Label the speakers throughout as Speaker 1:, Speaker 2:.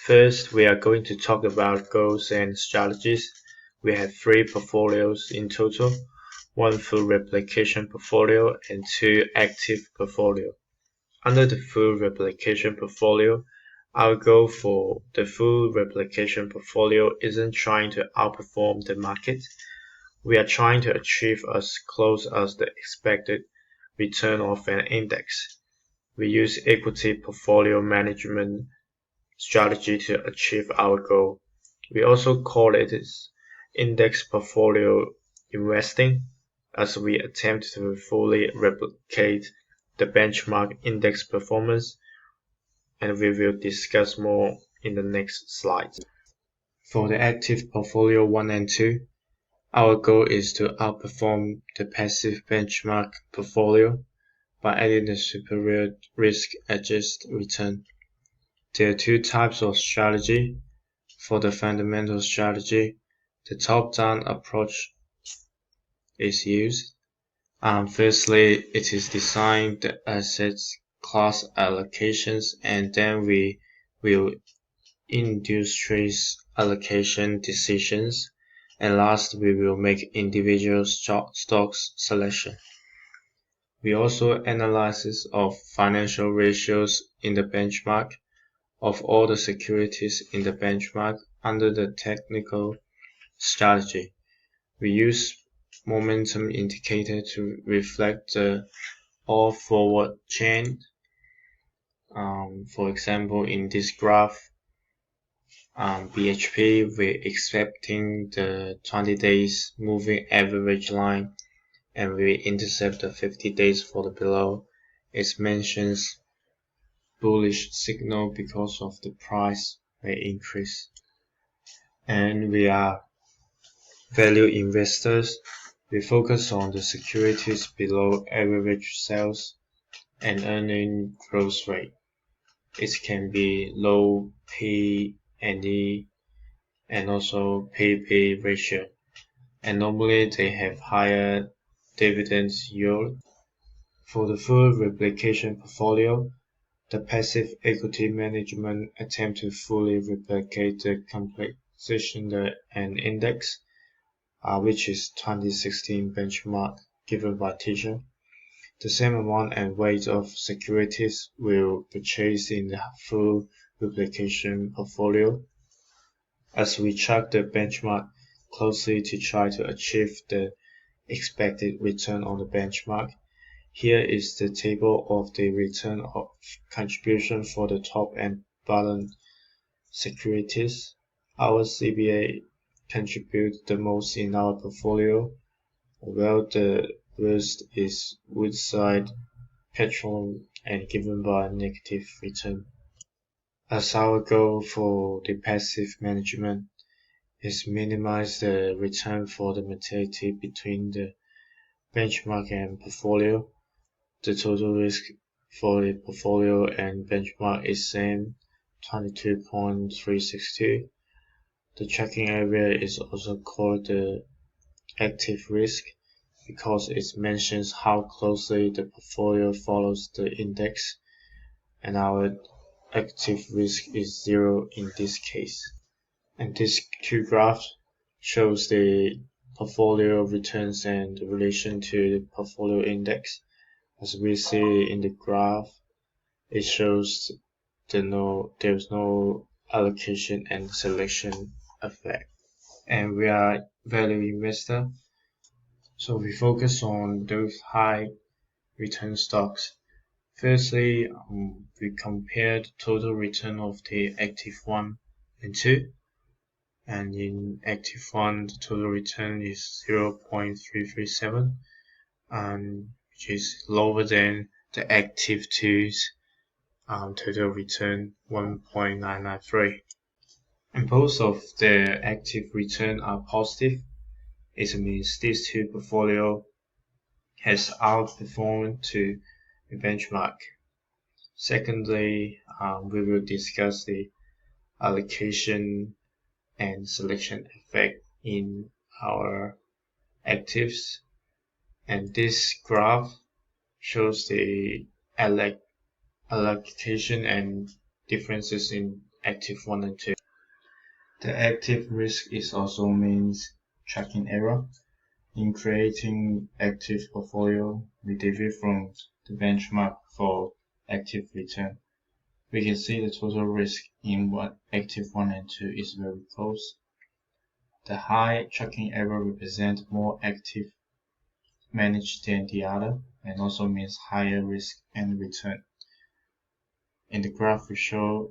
Speaker 1: First, we are going to talk about goals and strategies. We have 3 portfolios in total, 1 full replication portfolio and 2 active portfolio. Under the full replication portfolio, our goal for the full replication portfolio isn't trying to outperform the market. We are trying to achieve as close as the expected return of an index. We use equity portfolio management strategy to achieve our goal. We also call it index portfolio investing, as we attempt to fully replicate the benchmark index performance, and we will discuss more in the next slides. For the active portfolio 1 and 2, our goal is to outperform the passive benchmark portfolio by adding a superior risk-adjusted return. There are 2 types of strategy. For the fundamental strategy, the top-down approach is used. Firstly, it is designing the assets class allocations, and then we will induce trace allocation decisions, and last we will make individual stocks selection. We also analysis of financial ratios in the benchmark of all the securities in the benchmark under the technical strategy. We use momentum indicator to reflect the all forward chain. For example, in this graph, BHP, we're expecting the 20 days moving average line, and we intercept the 50 days for the below. It mentions bullish signal because of the price may increase. And we are value investors. We focus on the securities below average sales and earning growth rate. It can be low P/E and also P/B ratio, and normally they have higher dividends yield. For the full replication portfolio, the passive equity management attempt to fully replicate the composition and index, which is 2016 benchmark given by teacher. The same amount and weight of securities will purchase in the full replication portfolio, as we track the benchmark closely to try to achieve the expected return on the benchmark. Here is the table of the return of contribution for the top and bottom securities. Our CBA contribute the most in our portfolio, while the worst is Woodside Petroleum and given by negative return. As our goal for the passive management is minimize the return for the materiality between the benchmark and portfolio, the total risk for the portfolio and benchmark is same 22.362. The tracking area is also called the active risk because it mentions how closely the portfolio follows the index, and our active risk is 0 in this case. And this 2 graph shows the portfolio returns and the relation to the portfolio index. As we see in the graph, it shows there's no allocation and selection effect. And we are value investor, so we focus on those high return stocks. Firstly, we compare the total return of the active 1 and 2. And in active 1, the total return is 0.337, and which is lower than the active 2's total return 1.993. And both of the active return are positive. It means these 2 portfolio has outperformed to the benchmark. Secondly, we will discuss the allocation and selection effect in our actives, and this graph shows the allocation and differences in active 1 and 2. The active risk is also means tracking error. In creating active portfolio, we deviate from the benchmark for active return. We can see the total risk in active 1 and 2 is very close. The high tracking error represents more active managed than the other and also means higher risk and return. In the graph we show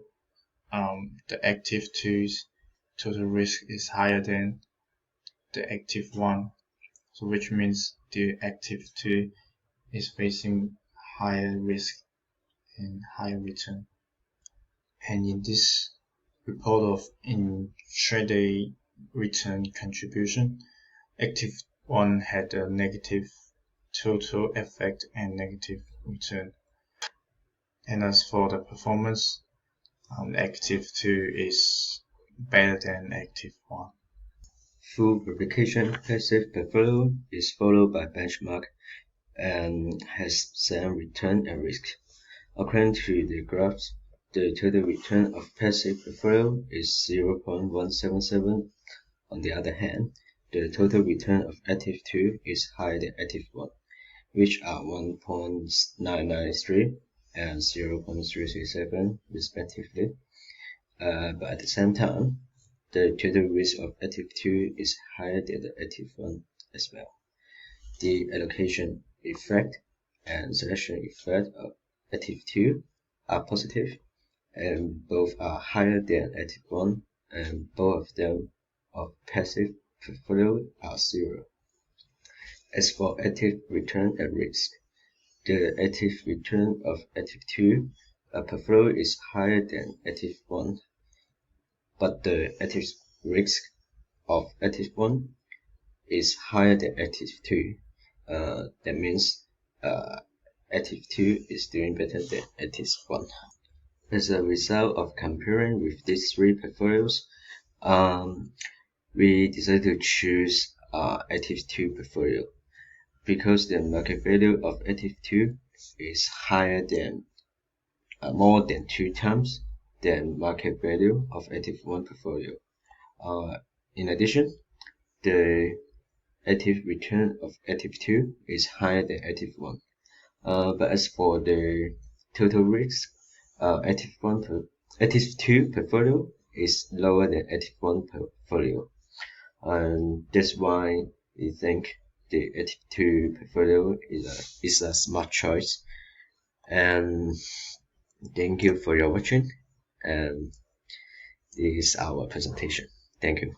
Speaker 1: the active 2's total risk is higher than the active 1, so which means the active 2 is facing higher risk and higher return. And in this report of intraday return contribution, active 1 had a negative total effect and negative return. And as for the performance, active 2 is better than active 1.
Speaker 2: Full replication passive portfolio is followed by benchmark and has same return and risk. According to the graphs, the total return of passive portfolio is 0.177. On the other hand, the total return of active 2 is higher than active 1, which are 1.993 and 0.337 respectively. But at the same time, the total risk of active 2 is higher than the active 1 as well. The allocation effect and selection effect of active 2 are positive, and both are higher than active 1, and both of them of passive portfolio are 0. As for active return and risk, the active return of active 2 portfolio is higher than active 1, but the active risk of active 1 is higher than active 2. That means active 2 is doing better than active 1. As a result of comparing with these three portfolios, we decided to choose active 2 portfolio because the market value of active 2 is higher than more than 2 times than market value of active 1 portfolio. In addition, the active return of active 2 is higher than active 1. But as for the total risk, active 2 portfolio is lower than active 1 portfolio. And that's why we think the active 2 portfolio is a smart choice. And thank you for your watching. And this is our presentation. Thank you.